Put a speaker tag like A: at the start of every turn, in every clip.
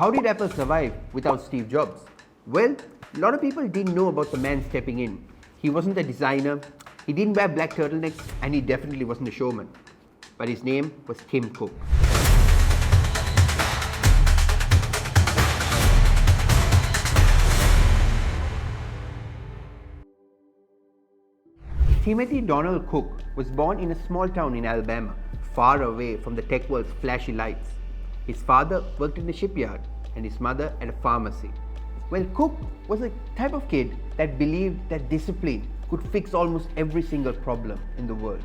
A: How did Apple survive without Steve Jobs? Well, a lot of people didn't know about the man stepping in. He wasn't a designer, he didn't wear black turtlenecks, and he definitely wasn't a showman. But his name was Tim Cook. Timothy Donald Cook was born in a small town in Alabama, far away from the tech world's flashy lights. His father worked in a shipyard and his mother at a pharmacy. Well, Cook was a type of kid that believed that discipline could fix almost every single problem in the world.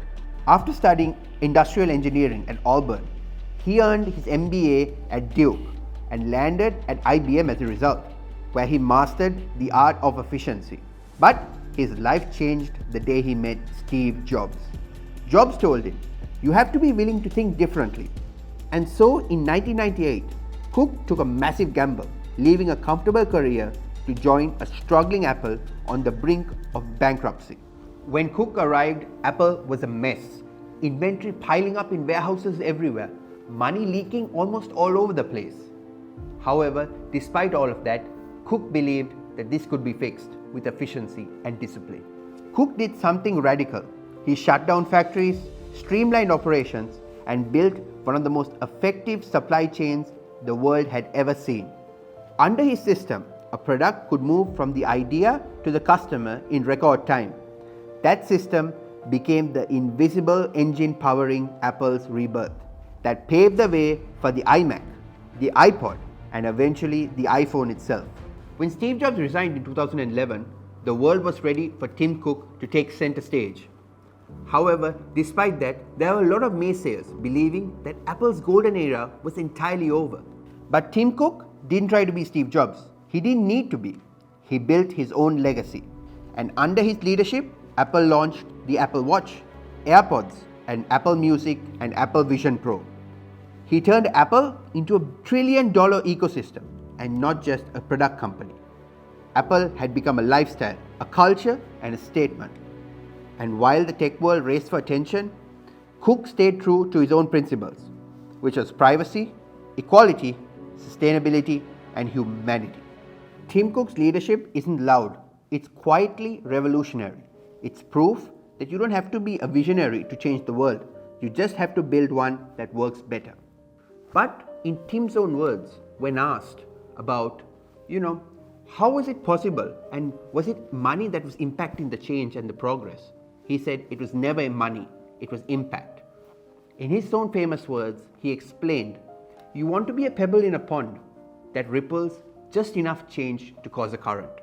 A: After studying industrial engineering at Auburn, he earned his MBA at Duke and landed at IBM as a result, where he mastered the art of efficiency. But his life changed the day he met Steve Jobs. Jobs told him, "You have to be willing to think differently." And so in 1998, Cook took a massive gamble, leaving a comfortable career to join a struggling Apple on the brink of bankruptcy. When Cook arrived, Apple was a mess. Inventory piling up in warehouses everywhere, money leaking almost all over the place. However, despite all of that, Cook believed that this could be fixed with efficiency and discipline. Cook did something radical. He shut down factories, streamlined operations, and built one of the most effective supply chains the world had ever seen. Under his system, a product could move from the idea to the customer in record time. That system became the invisible engine powering Apple's rebirth that paved the way for the iMac, the iPod, and eventually the iPhone itself. When Steve Jobs resigned in 2011, the world was ready for Tim Cook to take center stage. However, despite that, there were a lot of naysayers believing that Apple's golden era was entirely over. But Tim Cook didn't try to be Steve Jobs. He didn't need to be. He built his own legacy. And under his leadership, Apple launched the Apple Watch, AirPods, and Apple Music and Apple Vision Pro. He turned Apple into a $1 trillion ecosystem and not just a product company. Apple had become a lifestyle, a culture, and a statement. And while the tech world raced for attention, Cook stayed true to his own principles, which was privacy, equality, sustainability, and humanity. Tim Cook's leadership isn't loud, it's quietly revolutionary. It's proof that you don't have to be a visionary to change the world, you just have to build one that works better. But in Tim's own words, when asked about, how was it possible and was it money that was impacting the change and the progress? He said it was never money, it was impact. In his own famous words, he explained, "You want to be a pebble in a pond that ripples just enough change to cause a current."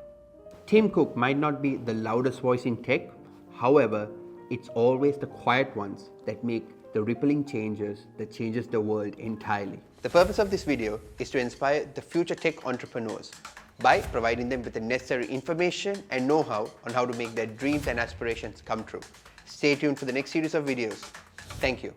A: Tim Cook might not be the loudest voice in tech, however, it's always the quiet ones that make the rippling changes that changes the world entirely. The purpose of this video is to inspire the future tech entrepreneurs by providing them with the necessary information and know-how on how to make their dreams and aspirations come true. Stay tuned for the next series of videos. Thank you.